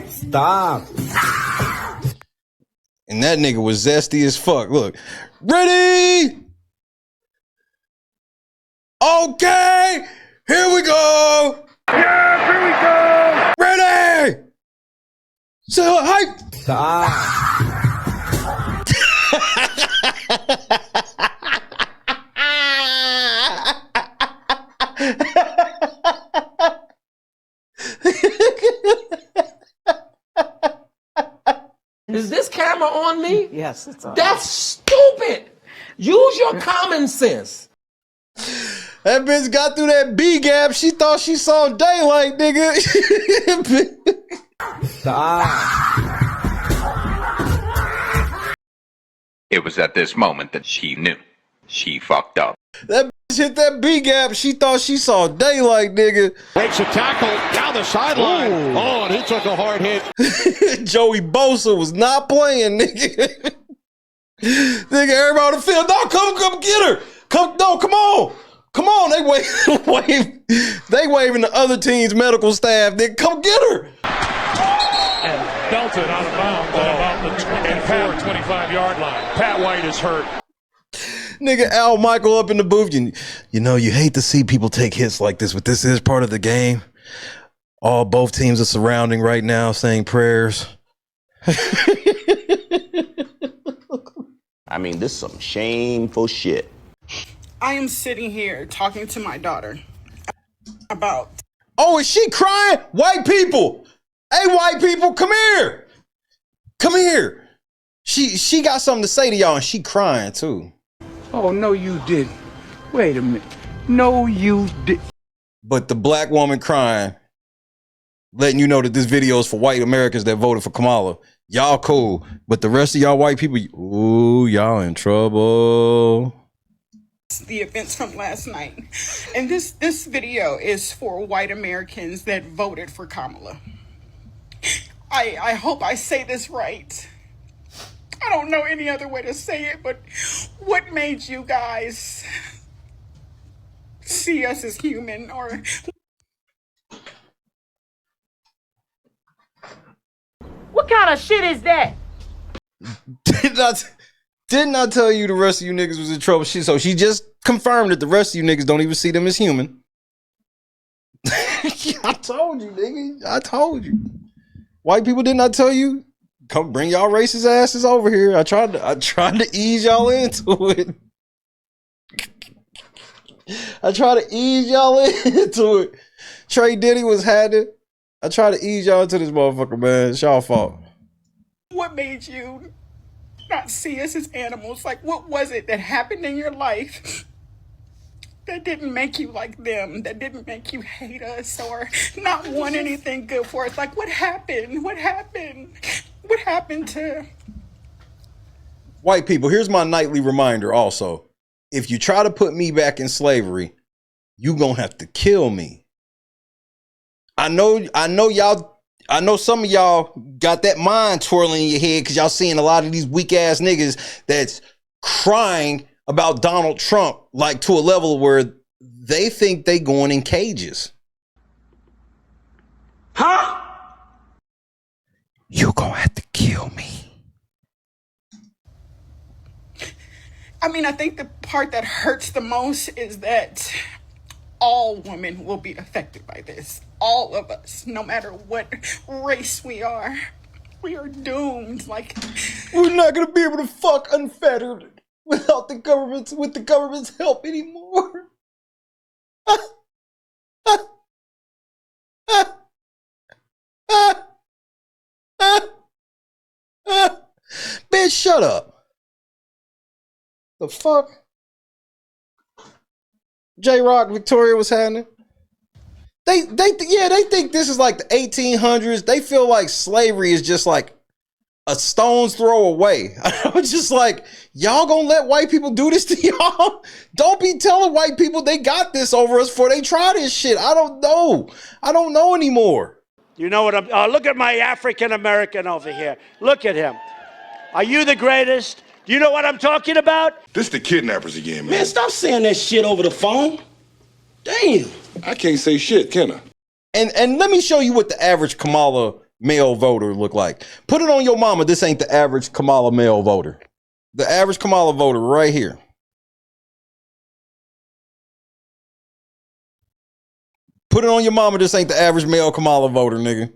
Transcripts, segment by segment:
Stop. And that nigga was zesty as fuck. Look. Ready? Okay. Here we go. Yeah, here we go. Ready? So hype. Stop. Is this camera on me? Yes, it's on. That's stupid. Use your common sense. That bitch got through that B gap. She thought she saw daylight, nigga. Stop. It was at this moment that she knew. She fucked up. That bitch hit that B gap. She thought she saw daylight, nigga. Makes a tackle down the sideline. Ooh. Oh, and he took a hard hit. Joey Bosa was not playing, nigga. Nigga, everybody on the field. No, come get her. Come on. Come on. They waving the other team's medical staff. Nigga, come get her. And belted out of bounds at about the 24-25-yard line. Pat White is hurt. Nigga, Al Michael up in the booth. You know, you hate to see people take hits like this, but this is part of the game. Both teams are surrounding right now, saying prayers. I mean, this is some shameful shit. I am sitting here talking to my daughter about... Oh, is she crying? White people. Hey, white people, come here. Come here. She got something to say to y'all, and she crying, too. Oh, no, you didn't. Wait a minute. No, you didn't. But the black woman crying, letting you know that this video is for white Americans that voted for Kamala. Y'all cool. But the rest of y'all white people, ooh, y'all in trouble. The events from last night. And this video is for white Americans that voted for Kamala. I hope I say this right. I don't know any other way to say it, but what made you guys see us as human? Or what kind of shit is that? Didn't I tell you the rest of you niggas was in trouble? So she just confirmed that the rest of you niggas don't even see them as human. I told you, nigga. I told you. White people did not tell you. Come bring y'all racist asses over here. I tried to ease y'all into it. I tried to ease y'all into it. Trey Diddy was had it. I tried to ease y'all into this motherfucker, man. It's y'all fault. what made you not see us as animals? Like, what was it that happened in your life that didn't make you like them, that didn't make you hate us or not want anything good for us? Like, what happened? What happened? What happened to... White people, here's my nightly reminder also. If you try to put me back in slavery, you gonna have to kill me. I know some of y'all got that mind twirling in your head because y'all seeing a lot of these weak ass niggas that's crying about Donald Trump, like to a level where they think they going in cages. Huh? You gonna have to kill me. I mean, I think the part that hurts the most is that all women will be affected by this. All of us, no matter what race we are doomed. Like, we're not gonna be able to fuck unfettered without the government's help anymore. Bitch, shut up. The fuck? J-Rock, Victoria was happening. They think this is like the 1800s. They feel like slavery is just like a stone's throw away. I was just like, y'all gonna let white people do this to y'all? Don't be telling white people they got this over us before they try this shit. I don't know. I don't know anymore. You know what I'm... look at my African-American over here. Look at him. Are you the greatest? Do you know what I'm talking about? This the kidnappers again, man. Man, stop saying that shit over the phone. Damn. I can't say shit, can I? And let me show you what the average Kamala male voter look like. Put it on your mama. This ain't the average Kamala male voter. The average Kamala voter right here. Put it on your mama. This ain't the average male Kamala voter, nigga.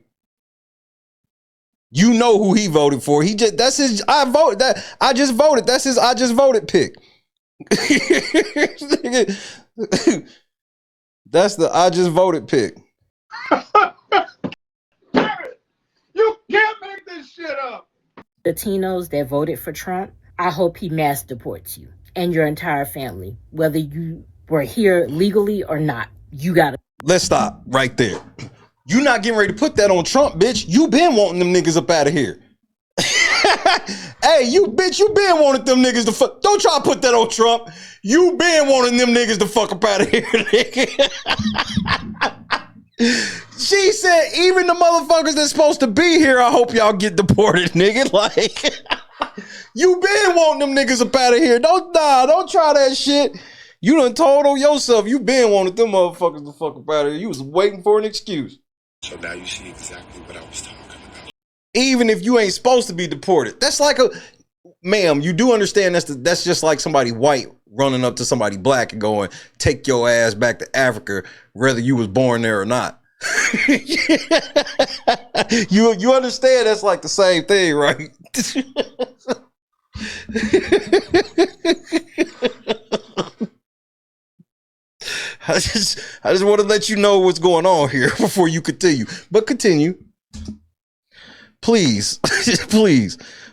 You know who he voted for. That's his I voted. I just voted. That's his I just voted pick. That's the I just voted pick. You can't make this shit up. Latinos that voted for Trump, I hope he mass deports you and your entire family, whether you were here legally or not. You gotta. Let's stop right there. You not getting ready to put that on Trump, bitch. You been wanting them niggas up out of here. Hey, you bitch, you been wanting them niggas to fuck. Don't try to put that on Trump. You been wanting them niggas to fuck up out of here, nigga. She said, even the motherfuckers that's supposed to be here, I hope y'all get deported, nigga. Like, you been wanting them niggas up out of here. Don't try that shit. You done told on yourself. You been wanting them motherfuckers to fuck up out of here. You was waiting for an excuse. So now you see exactly what I was talking about. Even if you ain't supposed to be deported. That's like ma'am, you do understand that's just like somebody white running up to somebody black and going, take your ass back to Africa, whether you was born there or not. You understand that's like the same thing, right? I just want to let you know what's going on here before you continue. But continue. Please,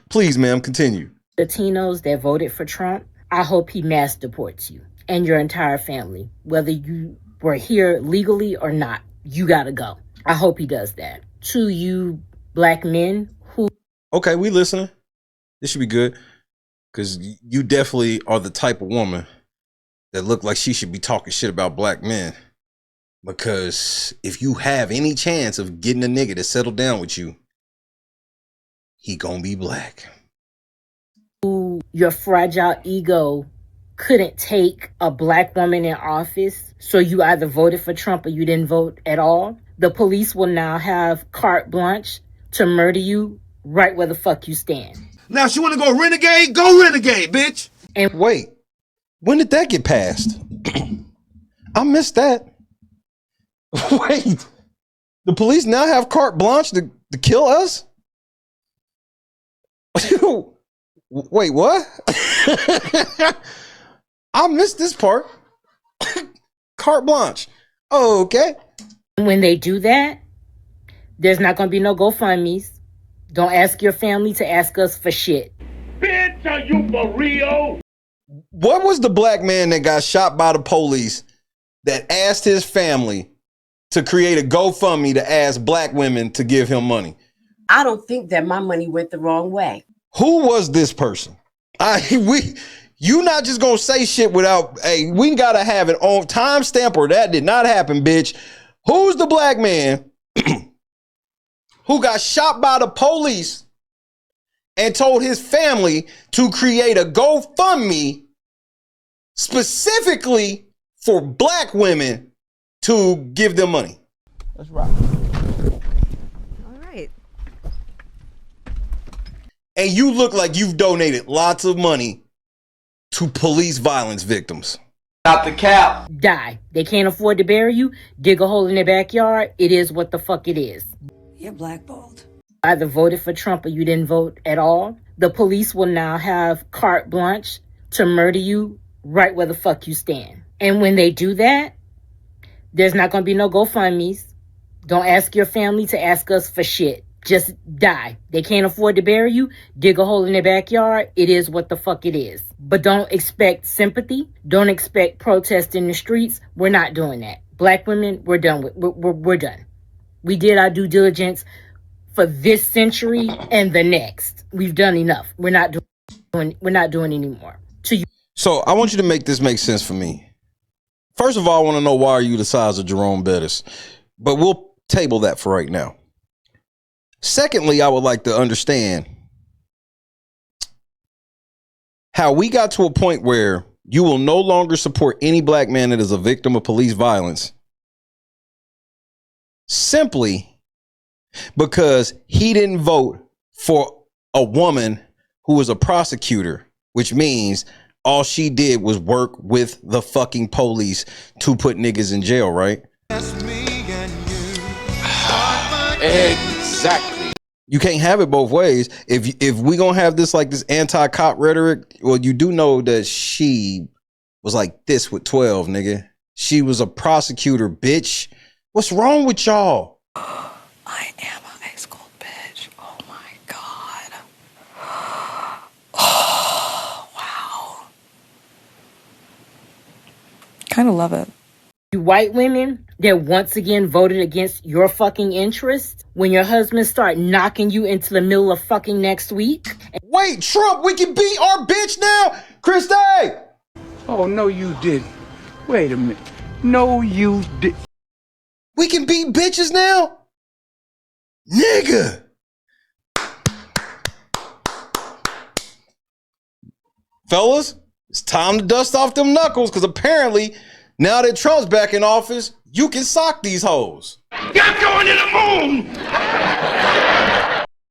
please, ma'am, continue. Latinos that voted for Trump, I hope he mass deports you and your entire family, whether you were here legally or not. You gotta go. I hope he does that. To you black men who... Okay, we listening. This should be good. Because you definitely are the type of woman that look like she should be talking shit about black men. Because if you have any chance of getting a nigga to settle down with you, he gonna be black. Who your fragile ego couldn't take a black woman in office, so you either voted for Trump or you didn't vote at all. The police will now have carte blanche to murder you right where the fuck you stand. Now, she want to go renegade? Go renegade, bitch. And wait, when did that get passed? I missed that. Wait, the police now have carte blanche to kill us? Wait, what? I missed this part. Carte blanche. Oh, okay. When they do that, there's not going to be no GoFundMes. Don't ask your family to ask us for shit. Bitch, are you for real? What was the black man that got shot by the police that asked his family to create a GoFundMe to ask black women to give him money? I don't think that my money went the wrong way. Who was this person? You not just gonna say shit without, hey, we gotta have it on timestamp or that did not happen, bitch. Who's the black man who got shot by the police and told his family to create a GoFundMe specifically for black women to give them money? That's right. And you look like you've donated lots of money to police violence victims. Not the cap. Die. They can't afford to bury you. Dig a hole in their backyard. It is what the fuck it is. You're blackballed. Either voted for Trump or you didn't vote at all. The police will now have carte blanche to murder you right where the fuck you stand. And when they do that, there's not going to be no GoFundMes. Don't ask your family to ask us for shit. Just die. They can't afford to bury you. Dig a hole in their backyard. It is what the fuck it is. But don't expect sympathy. Don't expect protest in the streets. We're not doing that. Black women, we're done with. We're done. We did our due diligence for this century and the next. We've done enough. We're not doing anymore. To you. So I want you to make this make sense for me. First of all, I want to know, why are you the size of Jerome Bettis? But we'll table that for right now. Secondly, I would like to understand how we got to a point where you will no longer support any black man that is a victim of police violence simply because he didn't vote for a woman who was a prosecutor, which means all she did was work with the fucking police to put niggas in jail, right? Exactly. You can't have it both ways. If we gonna have this like this anti-cop rhetoric, well, you do know that she was like this with 12, nigga. She was a prosecutor, bitch. What's wrong with y'all? I am a high school bitch. Oh my God. Oh, wow. Kind of love it. You white women that once again voted against your fucking interests when your husband start knocking you into the middle of fucking next week. Wait, Trump, we can beat our bitch now? Christy! Oh, no, you didn't. Wait a minute. No, you did. We can beat bitches now? Nigga! Fellas, it's time to dust off them knuckles, because apparently, now that Trump's back in office, you can sock these hoes. You're going to the moon!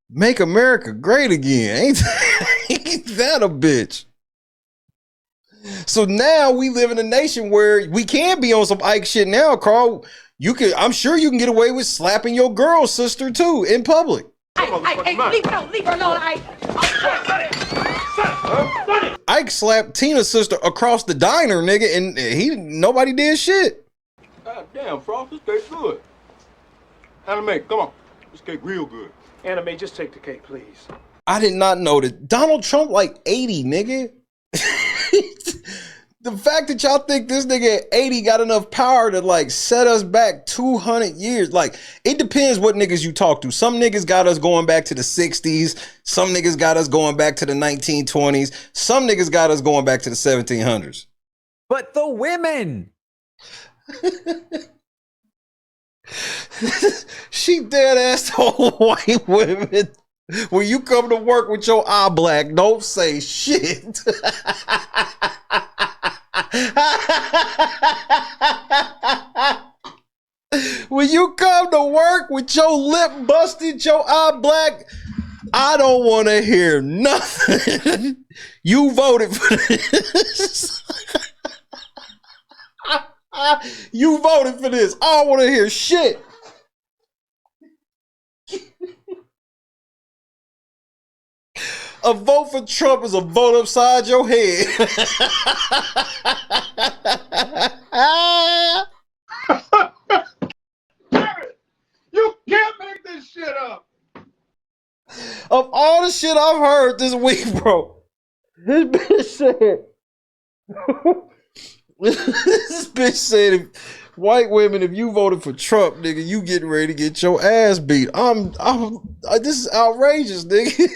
Make America great again. Ain't that a bitch? So now we live in a nation where we can be on some Ike shit now, Carl. I'm sure you can get away with slapping your girl sister too in public. Leave her alone, Ike slapped Tina's sister across the diner, nigga, and nobody did shit. God damn, Frost, this cake good. Anime, come on. This cake real good. Anime, just take the cake, please. I did not know that Donald Trump like 80, nigga. The fact that y'all think this nigga at 80 got enough power to like set us back 200 years. Like, it depends what niggas you talk to. Some niggas got us going back to the 60s. Some niggas got us going back to the 1920s. Some niggas got us going back to the 1700s. But the women. She dead ass told white women, when you come to work with your eye black, don't say shit. When you come to work with your lip busted, your eye black, I don't want to hear nothing. You voted for this. You voted for this. I don't want to hear shit. A vote for Trump is a vote upside your head. You can't make this shit up. Of all the shit I've heard this week, bro, this bitch said, this bitch said, white women, if you voted for Trump, nigga, you getting ready to get your ass beat. This is outrageous, nigga.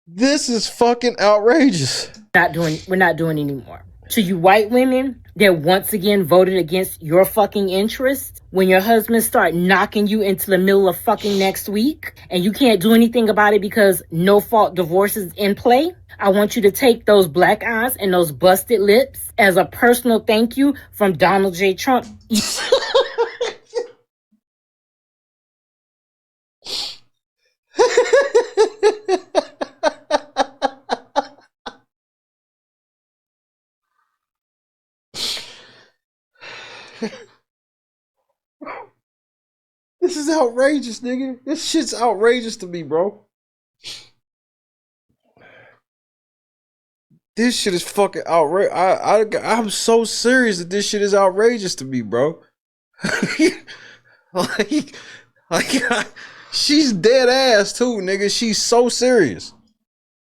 This is fucking outrageous. We're not doing anymore. To you white women that once again voted against your fucking interests when your husband start knocking you into the middle of fucking next week and you can't do anything about it because no fault divorce is in play, I want you to take those black eyes and those busted lips as a personal thank you from Donald J. Trump. This is outrageous, nigga. This shit's outrageous to me, bro. This shit is fucking outrageous. I'm so serious that this shit is outrageous to me, bro. She's dead ass too, nigga. She's so serious.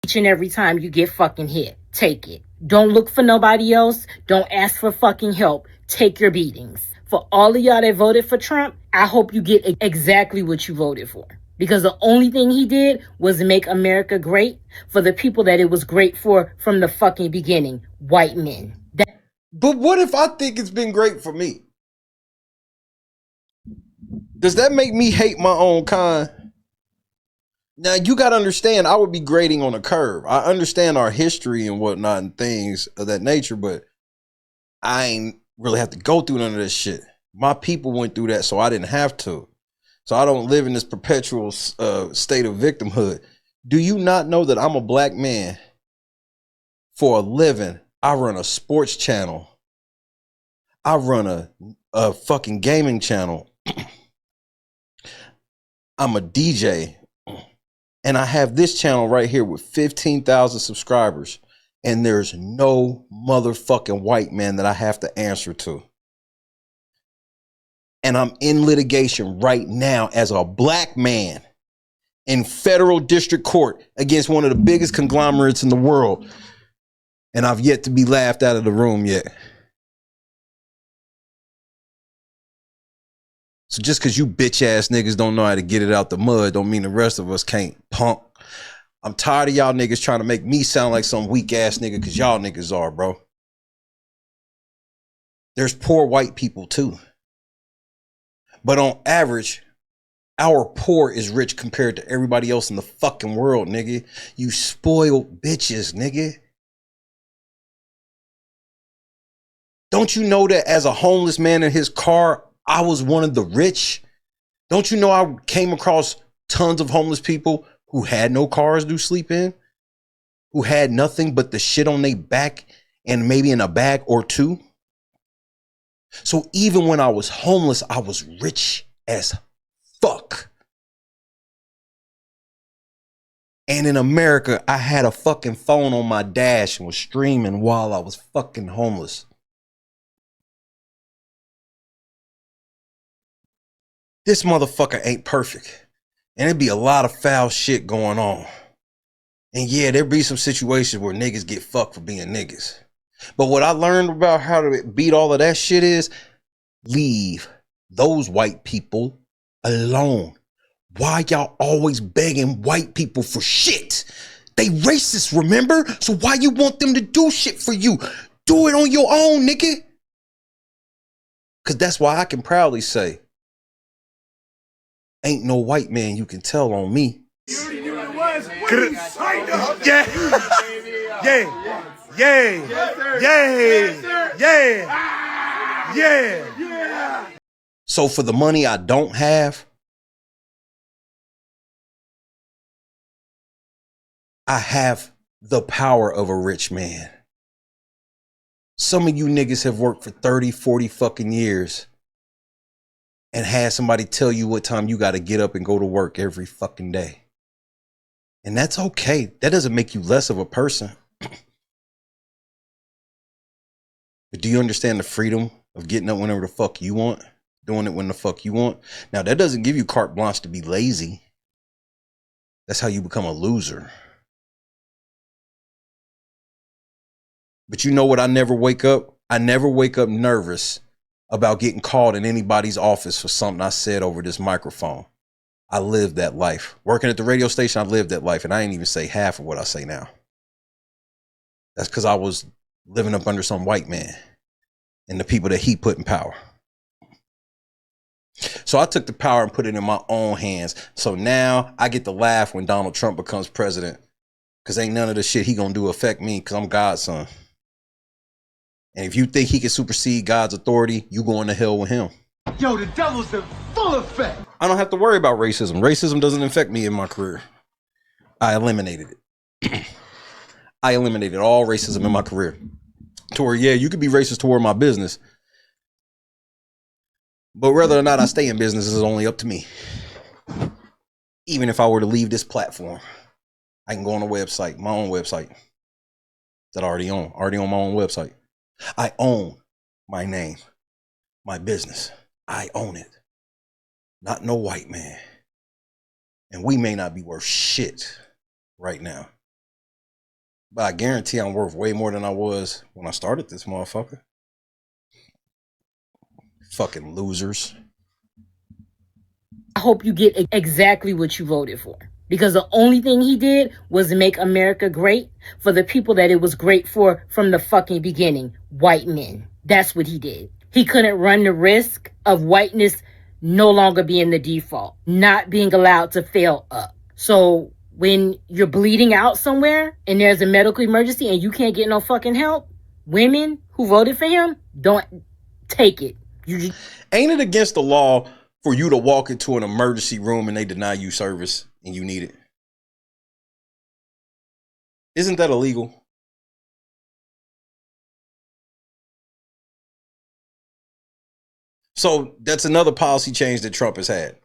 Each and every time you get fucking hit, take it. Don't look for nobody else. Don't ask for fucking help. Take your beatings. For all of y'all that voted for Trump, I hope you get exactly what you voted for. Because the only thing he did was make America great for the people that it was great for from the fucking beginning. White men. But what if I think it's been great for me? Does that make me hate my own kind? Now, you got to understand, I would be grading on a curve. I understand our history and whatnot and things of that nature, but I ain't really have to go through none of this shit. My people went through that, so I didn't have to. So I don't live in this perpetual state of victimhood. Do you not know that I'm a black man for a living? I run a sports channel. I run a fucking gaming channel. I'm a DJ. And I have this channel right here with 15,000 subscribers. And there's no motherfucking white man that I have to answer to. And I'm in litigation right now as a black man in federal district court against one of the biggest conglomerates in the world. And I've yet to be laughed out of the room yet. So just because you bitch ass niggas don't know how to get it out the mud don't mean the rest of us can't, punk. I'm tired of y'all niggas trying to make me sound like some weak ass nigga because y'all niggas are, bro. There's poor white people too. But on average, our poor is rich compared to everybody else in the fucking world, nigga. You spoiled bitches, nigga. Don't you know that as a homeless man in his car, I was one of the rich? Don't you know I came across tons of homeless people who had no cars to sleep in? Who had nothing but the shit on their back and maybe in a bag or two? So even when I was homeless, I was rich as fuck. And in America, I had a fucking phone on my dash and was streaming while I was fucking homeless. This motherfucker ain't perfect. And there'd be a lot of foul shit going on. And yeah, there'd be some situations where niggas get fucked for being niggas. But what I learned about how to beat all of that shit is leave those white people alone. Why y'all always begging white people for shit? They racist, remember? So why you want them to do shit for you? Do it on your own, nigga. Because that's why I can proudly say, ain't no white man you can tell on me. Yeah. Yeah. Yeah. So for the money I don't have, I have the power of a rich man. Some of you niggas have worked for 30, 40 fucking years and had somebody tell you what time you got to get up and go to work every fucking day. And that's okay. That doesn't make you less of a person. But do you understand the freedom of getting up whenever the fuck you want? Doing it when the fuck you want? Now, that doesn't give you carte blanche to be lazy. That's how you become a loser. But you know what? I never wake up nervous about getting called in anybody's office for something I said over this microphone. I lived that life. Working at the radio station, I lived that life. And I ain't even say half of what I say now. That's because I was living up under some white man and the people that he put in power. So I took the power and put it in my own hands. So now I get to laugh when Donald Trump becomes president. Because ain't none of the shit he gonna do affect me because I'm God's son. And if you think he can supersede God's authority, you going to hell with him. Yo, the devil's in full effect. I don't have to worry about racism. Racism doesn't affect me in my career. I eliminated it. I eliminated all racism in my career. To where, yeah, you could be racist toward my business. But whether or not I stay in business is only up to me. Even if I were to leave this platform, I can go on a website, my own website that I already on my own website. I own my name, my business. I own it. Not no white man. And we may not be worth shit right now. But I guarantee I'm worth way more than I was when I started this motherfucker. Fucking losers. I hope you get exactly what you voted for. Because the only thing he did was make America great for the people that it was great for from the fucking beginning. White men. That's what he did. He couldn't run the risk of whiteness no longer being the default. Not being allowed to fail up. So when you're bleeding out somewhere and there's a medical emergency and you can't get no fucking help, women who voted for him, don't take it. Ain't it against the law for you to walk into an emergency room and they deny you service and you need it? Isn't that illegal? So that's another policy change that Trump has had.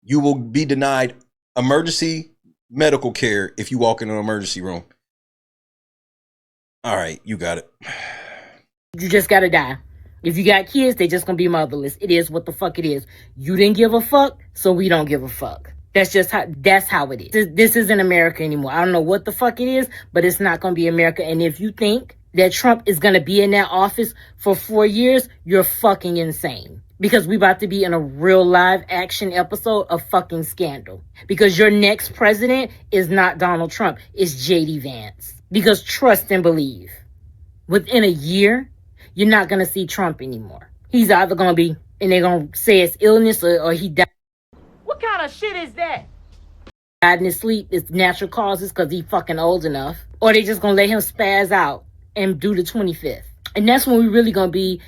You will be denied emergency medical care if you walk in an emergency room. All right, you got it. You just gotta die. If you got kids, they just gonna be motherless. It is what the fuck it is. You didn't give a fuck, so we don't give a fuck. That's how it is. This isn't America anymore. I don't know what the fuck it is, but it's not gonna be America. And if you think that Trump is gonna be in that office for 4 years, you're fucking insane. Because we about to be in a real live action episode of fucking Scandal. Because your next president is not Donald Trump, it's JD Vance. Because trust and believe, within a year, you're not going to see Trump anymore. He's either going to be, and they're going to say it's illness or he died. What kind of shit is that? Died in his sleep. It's natural causes because he's fucking old enough. Or they just going to let him spaz out and do the 25th. And that's when we're really going to be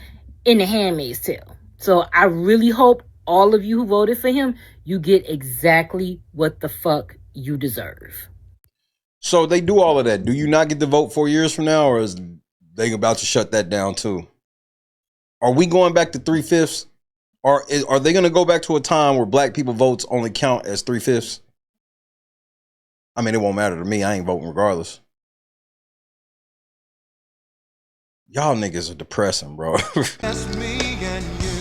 in the Handmaid's Tale. So I really hope all of you who voted for him, you get exactly what the fuck you deserve. So they do all of that. Do you not get to vote 4 years from now, or is they about to shut that down too? Are we going back to 3/5? Or are they going to go back to a time where black people votes only count as 3/5? I mean, it won't matter to me. I ain't voting regardless. Y'all niggas are depressing, bro. That's me and you.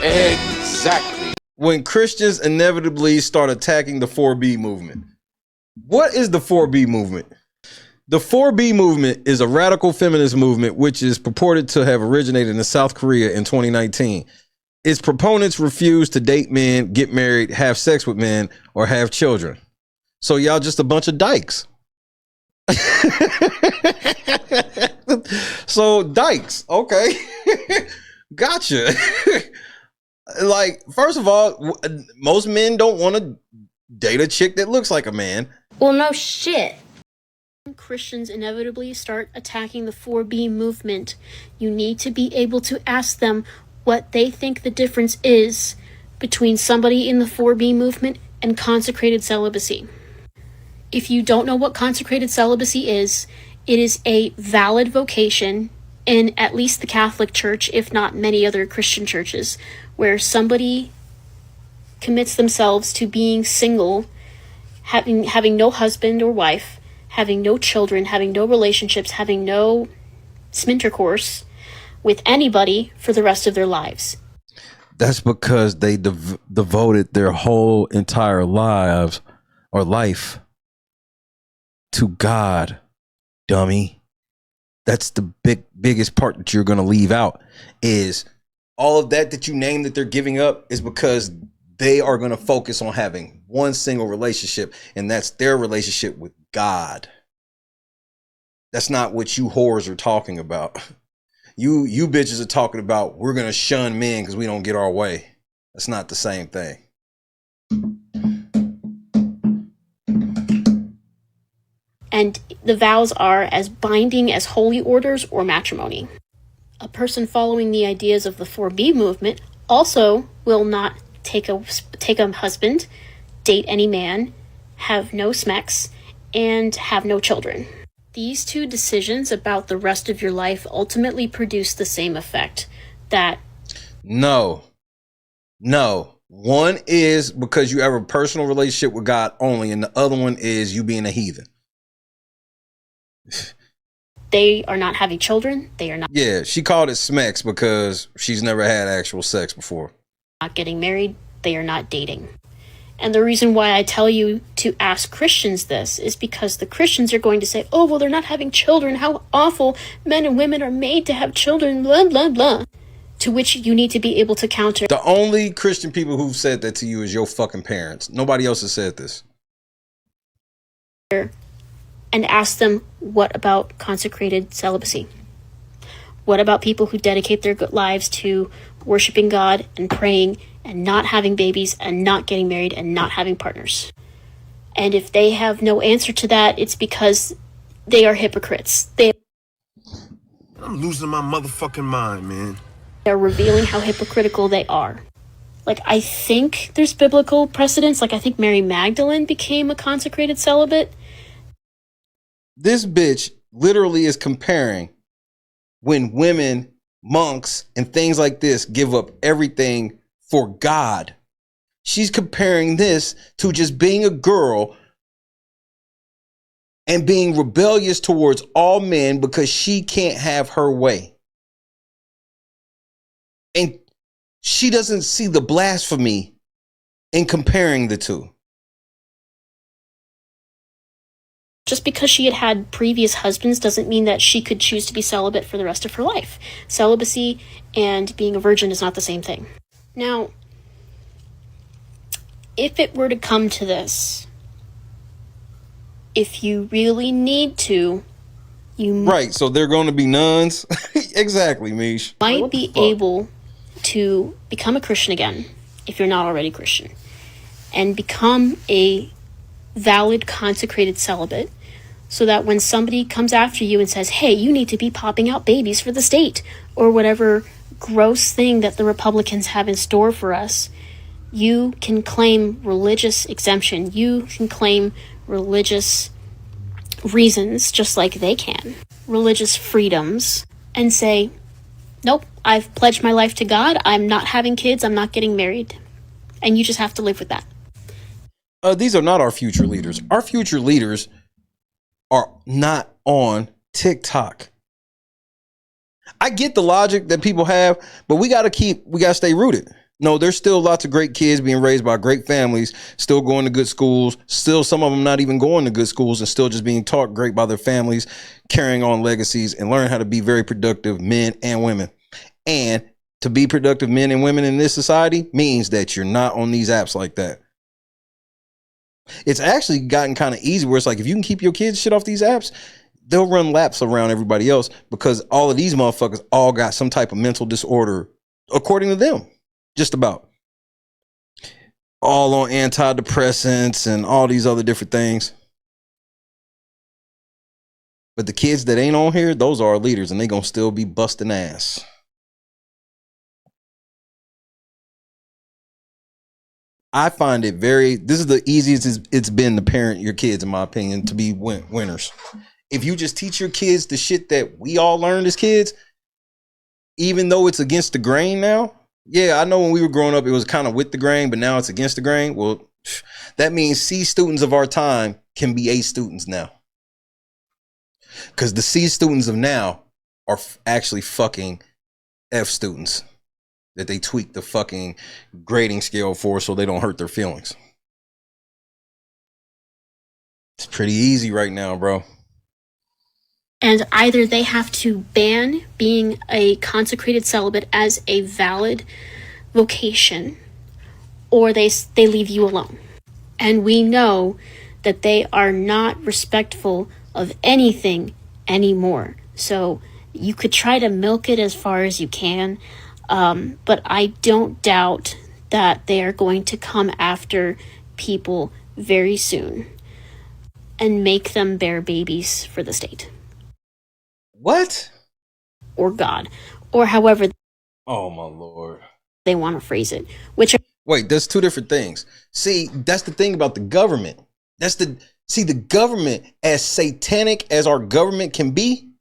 Exactly. When Christians inevitably start attacking the 4B movement. What is the 4B movement? The 4B movement is a radical feminist movement which is purported to have originated in South Korea in 2019. Its proponents refuse to date men, get married, have sex with men, or have children. So y'all just a bunch of dykes. So dykes, okay. Gotcha. Like, first of all, most men don't want to date a chick that looks like a man. Well, no shit. Christians inevitably start attacking the 4B movement. You need to be able to ask them what they think the difference is between somebody in the 4B movement and consecrated celibacy. If you don't know what consecrated celibacy is, it is a valid vocation in at least the Catholic Church, if not many other Christian churches, where somebody commits themselves to being single, having no husband or wife, having no children, having no relationships, having no intercourse with anybody for the rest of their lives. That's because they devoted their whole entire lives or life to God, dummy. That's the biggest part that you're going to leave out, is all of that you name that they're giving up is because they are going to focus on having one single relationship, and that's their relationship with God. That's not what you whores are talking about. You bitches are talking about we're going to shun men because we don't get our way. That's not the same thing. And the vows are as binding as holy orders or matrimony. A person following the ideas of the 4B movement also will not take a husband, date any man, have no smex, and have no children. These two decisions about the rest of your life ultimately produce the same effect. That No. One is because you have a personal relationship with God only, and the other one is you being a heathen. they are not having children. They are not. Yeah, she called it smex because she's never had actual sex before. Not getting married. They are not dating. And the reason why I tell you to ask Christians this is because the Christians are going to say, oh, well, they're not having children. How awful. Men and women are made to have children, blah, blah, blah. To which you need to be able to counter. The only Christian people who've said that to you is your fucking parents. Nobody else has said this. And ask them, what about consecrated celibacy? What about people who dedicate their lives to worshiping God and praying and not having babies and not getting married and not having partners? And if they have no answer to that, it's because they are hypocrites. I'm losing my motherfucking mind, man. They're revealing how hypocritical they are. Like, I think there's biblical precedents. Like, I think Mary Magdalene became a consecrated celibate. This bitch literally is comparing when women, monks, and things like this give up everything for God. She's comparing this to just being a girl and being rebellious towards all men because she can't have her way. And she doesn't see the blasphemy in comparing the two. Just because she had had previous husbands doesn't mean that she could choose to be celibate for the rest of her life. Celibacy and being a virgin is not the same thing. Now, if it were to come to this, if you really need to, you right, so they're going to be nuns. Exactly, Mish. Might be able to become a Christian again, if you're not already Christian, and become a valid consecrated celibate, so that when somebody comes after you and says, hey, you need to be popping out babies for the state, or whatever gross thing that the Republicans have in store for us, you can claim religious exemption. You can claim religious reasons just like they can. Religious freedoms. And say, nope, I've pledged my life to God. I'm not having kids. I'm not getting married. And you just have to live with that. These are not our future leaders. Our future leaders are not on TikTok. I get the logic that people have, but we got to stay rooted. No, there's still lots of great kids being raised by great families, still going to good schools, still some of them not even going to good schools and still just being taught great by their families, carrying on legacies and learn how to be very productive men and women. And to be productive men and women in this society means that you're not on these apps like that. It's actually gotten kind of easy where it's like, if you can keep your kids shit off these apps, they'll run laps around everybody else because all of these motherfuckers all got some type of mental disorder, according to them, just about. All on antidepressants and all these other different things. But the kids that ain't on here, those are our leaders, and they gonna still be busting ass. I find it this is the easiest it's been to parent your kids, in my opinion, to be winners. If you just teach your kids the shit that we all learned as kids, even though it's against the grain now. Yeah, I know when we were growing up, it was kind of with the grain, but now it's against the grain. Well, that means C students of our time can be A students now. Because the C students of now are actually fucking F students that they tweak the fucking grading scale for so they don't hurt their feelings. It's pretty easy right now, bro. And either they have to ban being a consecrated celibate as a valid vocation, or they leave you alone. And we know that they are not respectful of anything anymore. So you could try to milk it as far as you can, but I don't doubt that they are going to come after people very soon and make them bear babies for the state. What? Or God, or however oh my Lord they want to phrase it. Wait, there's two different things. See, that's the thing about the government. The government, as satanic as our government can be,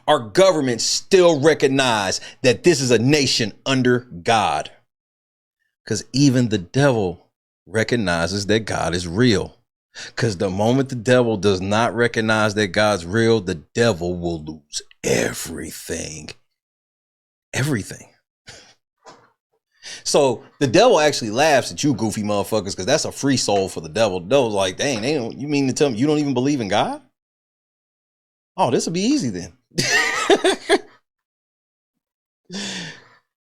our government still recognize that this is a nation under God. Because even the devil recognizes that God is real. Because the moment the devil does not recognize that God's real, the devil will lose everything. Everything. So the devil actually laughs at you goofy motherfuckers because that's a free soul for the devil. The devil's like, dang, you mean to tell me you don't even believe in God? Oh, this will be easy then.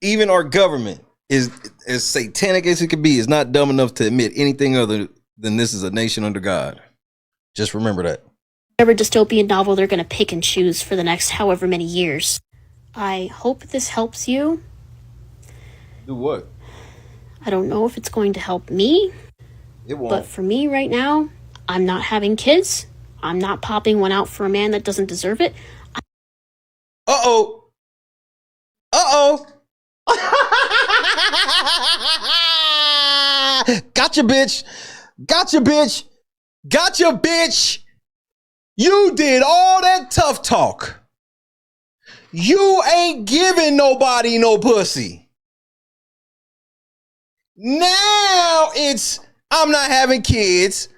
Even our government is as satanic as it could be, is not dumb enough to admit anything other than this is a nation under God. Just remember that. Whatever dystopian novel they're going to pick and choose for the next however many years. I hope this helps you. Do what? I don't know if it's going to help me. It won't. But for me right now, I'm not having kids. I'm not popping one out for a man that doesn't deserve it. Uh-oh. Gotcha, bitch. Gotcha, bitch. Gotcha, bitch. You did all that tough talk. You ain't giving nobody no pussy. Now it's, I'm not having kids.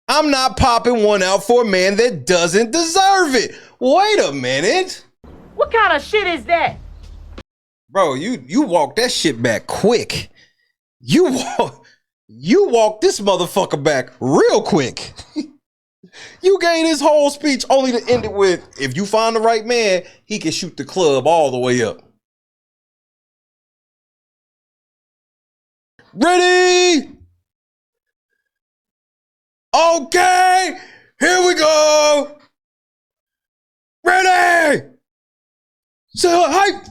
I'm not popping one out for a man that doesn't deserve it. Wait a minute. What kind of shit is that? Bro, you walk that shit back quick. You walk this motherfucker back real quick. You gave this whole speech only to end it with, if you find the right man, he can shoot the club all the way up. Ready? Okay, here we go. Ready? So hype.